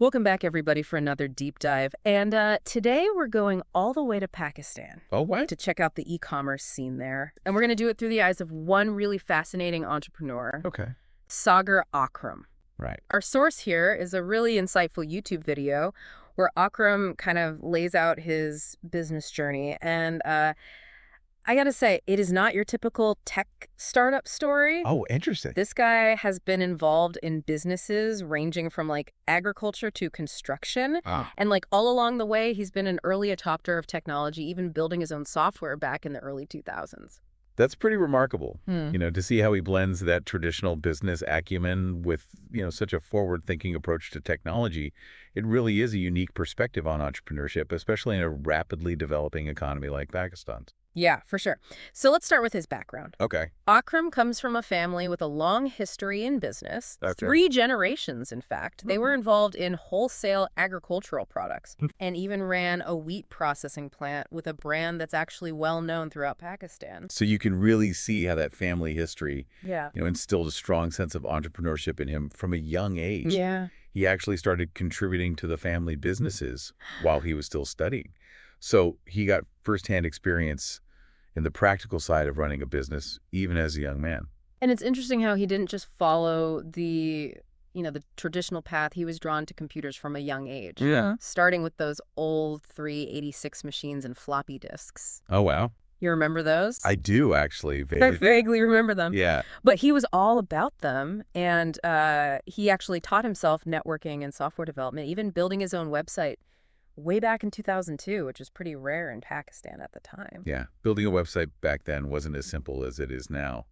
Welcome back, everybody, for another deep dive. And today we're going all the way to Pakistan Oh, what? to check out the e-commerce scene there. And we're going to do it through the eyes of one really fascinating entrepreneur, Okay. Sagar Akram. Right. Our source here is a really insightful YouTube video where Akram kind of lays out his business journey. And I got to say, it is not your typical tech startup story. Oh, interesting. This guy has been involved in businesses ranging from like agriculture to construction. Ah, And like all along the way, he's been an early adopter of technology, even building his own software back in the early 2000s. that's pretty remarkable, Hmm. to see how he blends that traditional business acumen with, such a forward-thinking approach to technology. It really is a unique perspective on entrepreneurship, especially in a rapidly developing economy like Pakistan's. Yeah, for sure. So let's start with his background. Okay. Akram comes from a family with a long history in business. Okay. 3 generations, in fact. They were involved in wholesale agricultural products and even ran a wheat processing plant with a brand that's actually well known throughout Pakistan. So you can really see how that family history, Yeah. instilled a strong sense of entrepreneurship in him from a young age. Yeah. He actually started contributing to the family businesses while he was still studying. So he got firsthand experience in the practical side of running a business, even as a young man. And it's interesting how he didn't just follow the traditional path. He was drawn to computers from a young age. Yeah. Starting with those old 386 machines and floppy disks. Oh, wow. You remember those? I do, actually. I vaguely remember them. Yeah. But he was all about them, and he actually taught himself networking and software development, even building his own website way back in 2002, which was pretty rare in Pakistan at the time. Yeah. Building a website back then wasn't as simple as it is now.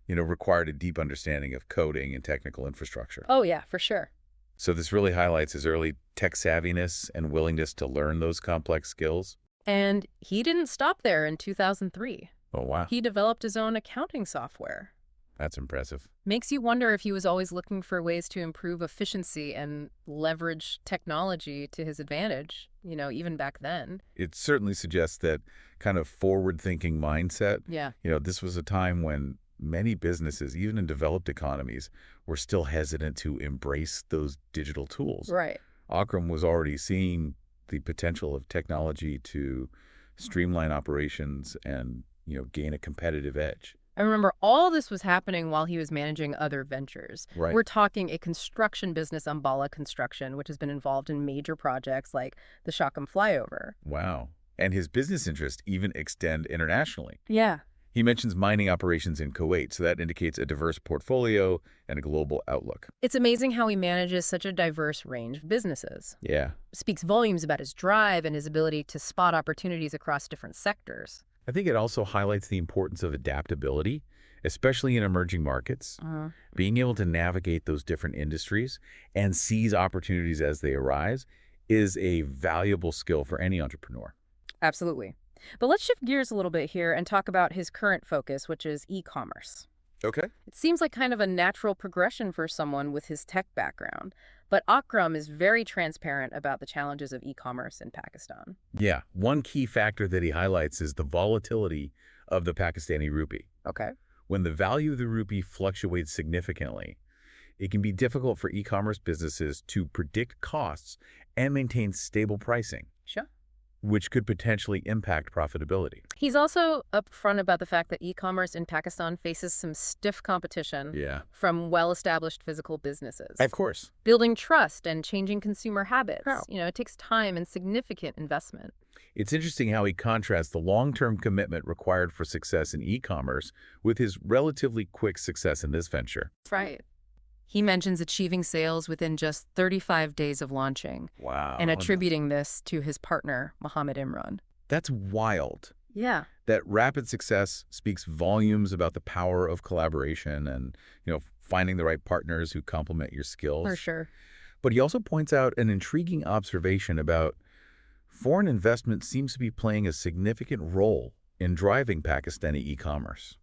Required a deep understanding of coding and technical infrastructure. Oh, yeah, for sure. So this really highlights his early tech savviness and willingness to learn those complex skills. And he didn't stop there in 2003. Oh, wow. He developed his own accounting software. That's impressive. Makes you wonder if he was always looking for ways to improve efficiency and leverage technology to his advantage, even back then. It certainly suggests that kind of forward-thinking mindset. Yeah. This was a time when many businesses, even in developed economies, were still hesitant to embrace those digital tools. Right. Akram was already seeing the potential of technology to streamline operations and, gain a competitive edge. I remember all this was happening while he was managing other ventures. Right. We're talking a construction business, Ambala Construction, which has been involved in major projects like the Shakam flyover. Wow. And his business interests even extend internationally. Yeah. He mentions mining operations in Kuwait, so that indicates a diverse portfolio and a global outlook. It's amazing how he manages such a diverse range of businesses. Yeah. Speaks volumes about his drive and his ability to spot opportunities across different sectors. I think it also highlights the importance of adaptability, especially in emerging markets. Being able to navigate those different industries and seize opportunities as they arise is a valuable skill for any entrepreneur. Absolutely. But let's shift gears a little bit here and talk about his current focus, which is e-commerce. Okay. It seems like kind of a natural progression for someone with his tech background, but Akram is very transparent about the challenges of e-commerce in Pakistan. Yeah. One key factor that he highlights is the volatility of the Pakistani rupee. Okay. When the value of the rupee fluctuates significantly, it can be difficult for e-commerce businesses to predict costs and maintain stable pricing, Sure. which could potentially impact profitability. He's also upfront about the fact that e-commerce in Pakistan faces some stiff competition Yeah. from well-established physical businesses. Of course. Building trust and changing consumer habits. How? It takes time and significant investment. It's interesting how he contrasts the long-term commitment required for success in e-commerce with his relatively quick success in this venture. That's right. He mentions achieving sales within just 35 days of launching Wow. and attributing this to his partner, Mohammed Imran. That's wild. Yeah. That rapid success speaks volumes about the power of collaboration and, finding the right partners who complement your skills. For sure. But he also points out an intriguing observation about foreign investment seems to be playing a significant role in driving Pakistani e-commerce.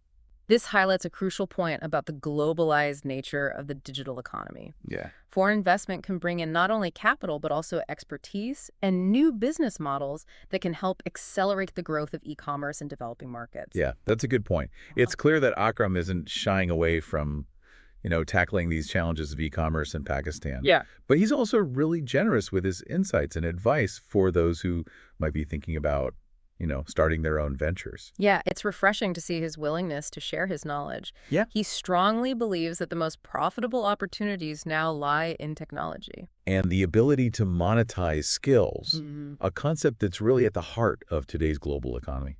This highlights a crucial point about the globalized nature of the digital economy. Yeah. Foreign investment can bring in not only capital, but also expertise and new business models that can help accelerate the growth of e-commerce in developing markets. Yeah, that's a good point. It's clear that Akram isn't shying away from, tackling these challenges of e-commerce in Pakistan. Yeah. But he's also really generous with his insights and advice for those who might be thinking about, starting their own ventures. Yeah, it's refreshing to see his willingness to share his knowledge. Yeah. He strongly believes that the most profitable opportunities now lie in technology. And the ability to monetize skills, a concept that's really at the heart of today's global economy.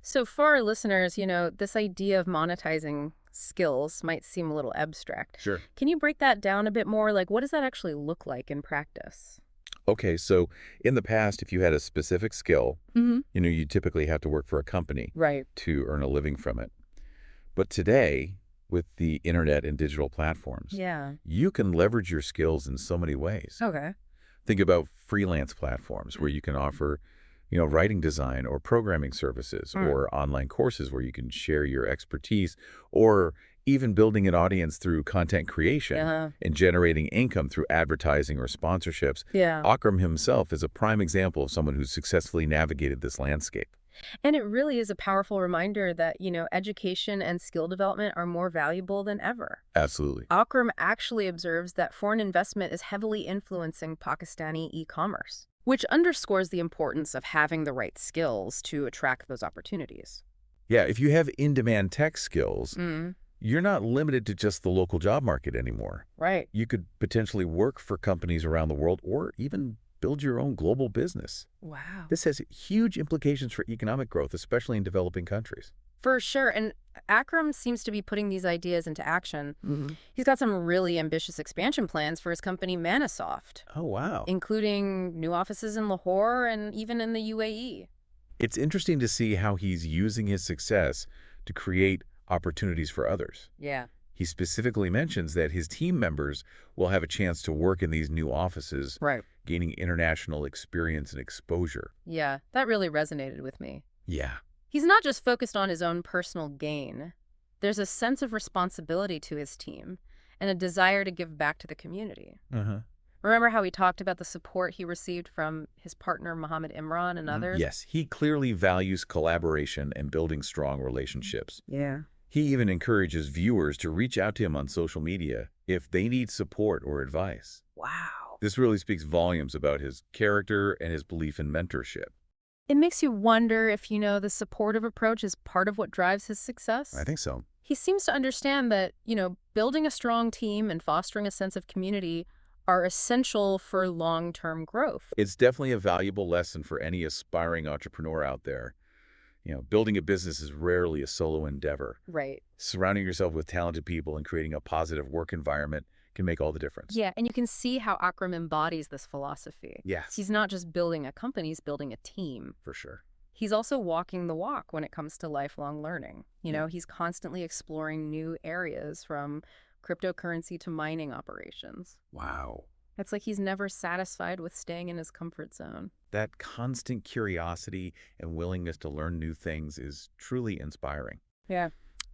So for our listeners, this idea of monetizing skills might seem a little abstract. Sure. Can you break that down a bit more? Like, what does that actually look like in practice? Okay, so in the past, if you had a specific skill, Mm-hmm. you typically have to work for a company Right. to earn a living from it. But today, with the internet and digital platforms, Yeah. you can leverage your skills in so many ways. Okay. Think about freelance platforms where you can offer, writing design or programming services or online courses where you can share your expertise, or even building an audience through content creation Yeah. and generating income through advertising or sponsorships. Yeah. Akram himself is a prime example of someone who's successfully navigated this landscape. And it really is a powerful reminder that, education and skill development are more valuable than ever. Absolutely. Akram actually observes that foreign investment is heavily influencing Pakistani e-commerce, which underscores the importance of having the right skills to attract those opportunities. Yeah, if you have in-demand tech skills, Mm, you're not limited to just the local job market anymore. right. You could potentially work for companies around the world or even build your own global business. Wow. This has huge implications for economic growth, especially in developing countries. For sure. And Akram seems to be putting these ideas into action. He's got some really ambitious expansion plans for his company Manasoft, Oh, wow. including new offices in Lahore and even in the UAE. It's interesting to see how he's using his success to create opportunities for others. Yeah. He specifically mentions that his team members will have a chance to work in these new offices, Right. gaining international experience and exposure. Yeah, that really resonated with me. Yeah. He's not just focused on his own personal gain. There's a sense of responsibility to his team and a desire to give back to the community. Uh-huh. Remember how he talked about the support he received from his partner, Mohammed Imran, and others? Yes, he clearly values collaboration and building strong relationships. Yeah. He even encourages viewers to reach out to him on social media if they need support or advice. Wow. This really speaks volumes about his character and his belief in mentorship. It makes you wonder if, the supportive approach is part of what drives his success. I think so. He seems to understand that, building a strong team and fostering a sense of community are essential for long-term growth. It's definitely a valuable lesson for any aspiring entrepreneur out there. Building a business is rarely a solo endeavor. Right. Surrounding yourself with talented people and creating a positive work environment can make all the difference. Yeah, and you can see how Akram embodies this philosophy. Yes. He's not just building a company, he's building a team. For sure. He's also walking the walk when it comes to lifelong learning. He's constantly exploring new areas from cryptocurrency to mining operations. Wow. It's like he's never satisfied with staying in his comfort zone. That constant curiosity and willingness to learn new things is truly inspiring. Yeah.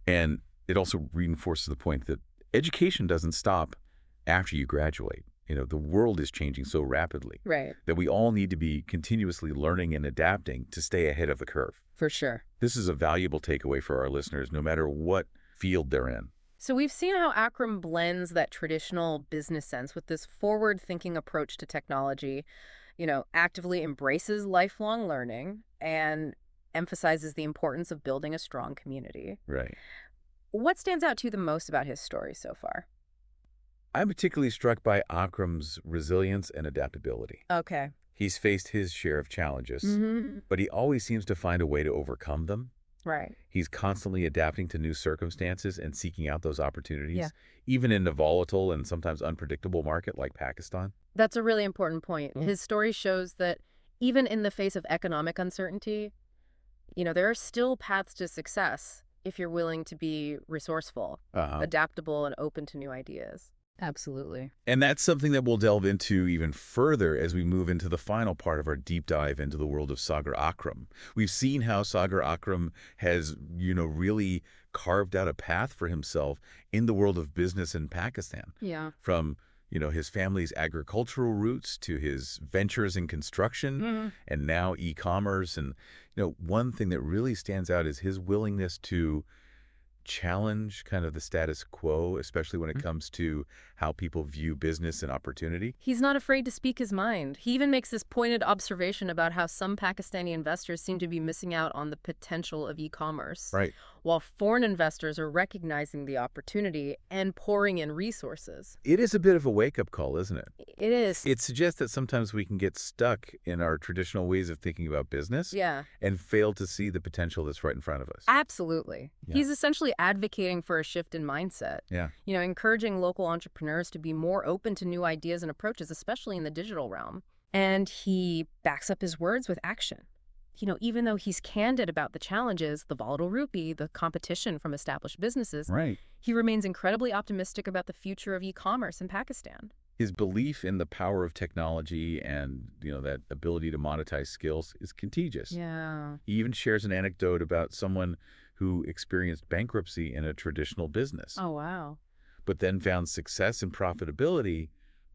And it also reinforces the point that education doesn't stop after you graduate. The world is changing so rapidly Right. that we all need to be continuously learning and adapting to stay ahead of the curve. For sure. This is a valuable takeaway for our listeners, no matter what field they're in. So we've seen how Akram blends that traditional business sense with this forward-thinking approach to technology, actively embraces lifelong learning and emphasizes the importance of building a strong community. Right. What stands out to you the most about his story so far? I'm particularly struck by Akram's resilience and adaptability. Okay. He's faced his share of challenges, Mm-hmm. but he always seems to find a way to overcome them. Right. He's constantly adapting to new circumstances and seeking out those opportunities, Yeah. even in a volatile and sometimes unpredictable market like Pakistan. That's a really important point. His story shows that even in the face of economic uncertainty, there are still paths to success if you're willing to be resourceful, adaptable, and open to new ideas. Absolutely. And that's something that we'll delve into even further as we move into the final part of our deep dive into the world of Sagar Akram. We've seen how Sagar Akram has, really carved out a path for himself in the world of business in Pakistan. Yeah. From, his family's agricultural roots to his ventures in construction and now e-commerce. And, one thing that really stands out is his willingness to challenge kind of the status quo, especially when it comes to how people view business and opportunity. He's not afraid to speak his mind. He even makes this pointed observation about how some Pakistani investors seem to be missing out on the potential of e-commerce, Right. while foreign investors are recognizing the opportunity and pouring in resources. It is a bit of a wake-up call, isn't it? It is. It suggests that sometimes we can get stuck in our traditional ways of thinking about business Yeah. and fail to see the potential that's right in front of us. Absolutely. Yeah. He's essentially advocating for a shift in mindset. Yeah. Encouraging local entrepreneurs to be more open to new ideas and approaches, especially in the digital realm. And he backs up his words with action. Even though he's candid about the challenges, the volatile rupee, the competition from established businesses, Right. he remains incredibly optimistic about the future of e-commerce in Pakistan. His belief in the power of technology and, that ability to monetize skills is contagious. Yeah. He even shares an anecdote about someone who experienced bankruptcy in a traditional business, Oh, wow. but then found success and profitability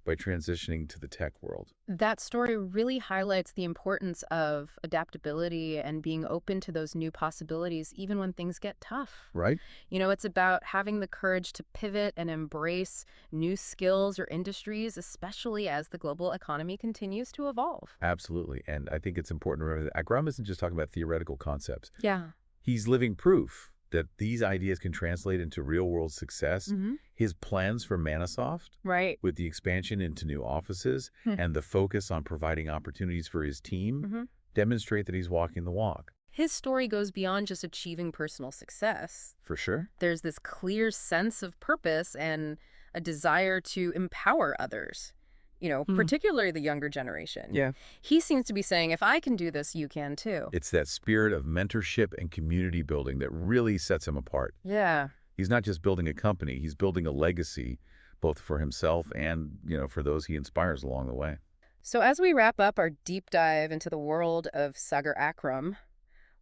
by transitioning to the tech world. That story really highlights the importance of adaptability and being open to those new possibilities, even when things get tough. Right? It's about having the courage to pivot and embrace new skills or industries, especially as the global economy continues to evolve. Absolutely. And I think it's important to remember that Akram isn't just talking about theoretical concepts. Yeah. He's living proof that these ideas can translate into real-world success. Mm-hmm. His plans for Manasoft, Right. with the expansion into new offices and the focus on providing opportunities for his team, Mm-hmm. demonstrate that he's walking the walk. His story goes beyond just achieving personal success. For sure. There's this clear sense of purpose and a desire to empower others, particularly the younger generation. Yeah. He seems to be saying, if I can do this, you can too. It's that spirit of mentorship and community building that really sets him apart. Yeah. He's not just building a company, he's building a legacy, both for himself and, for those he inspires along the way. So as we wrap up our deep dive into the world of Sagar Akram,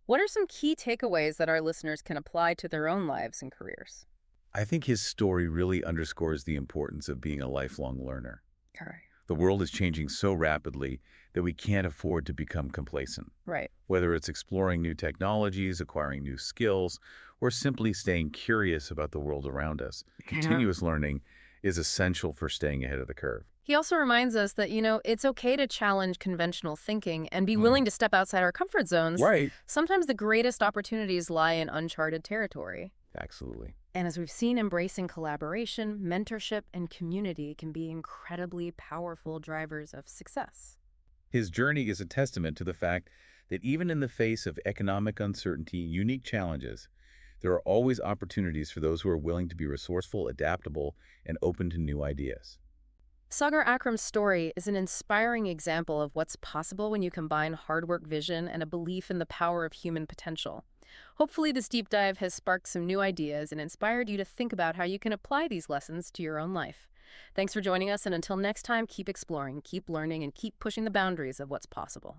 what are some key takeaways that our listeners can apply to their own lives and careers? I think his story really underscores the importance of being a lifelong learner. All right. The world is changing so rapidly that we can't afford to become complacent. Right. Whether it's exploring new technologies, acquiring new skills, or simply staying curious about the world around us, continuous learning is essential for staying ahead of the curve. He also reminds us that, it's okay to challenge conventional thinking and be willing to step outside our comfort zones. Right. Sometimes the greatest opportunities lie in uncharted territory. Absolutely. And as we've seen, embracing collaboration, mentorship, and community can be incredibly powerful drivers of success. His journey is a testament to the fact that even in the face of economic uncertainty, unique challenges, there are always opportunities for those who are willing to be resourceful, adaptable, and open to new ideas. Sagar Akram's story is an inspiring example of what's possible when you combine hard work, vision, and a belief in the power of human potential. Hopefully, this deep dive has sparked some new ideas and inspired you to think about how you can apply these lessons to your own life. Thanks for joining us, and until next time, keep exploring, keep learning, and keep pushing the boundaries of what's possible.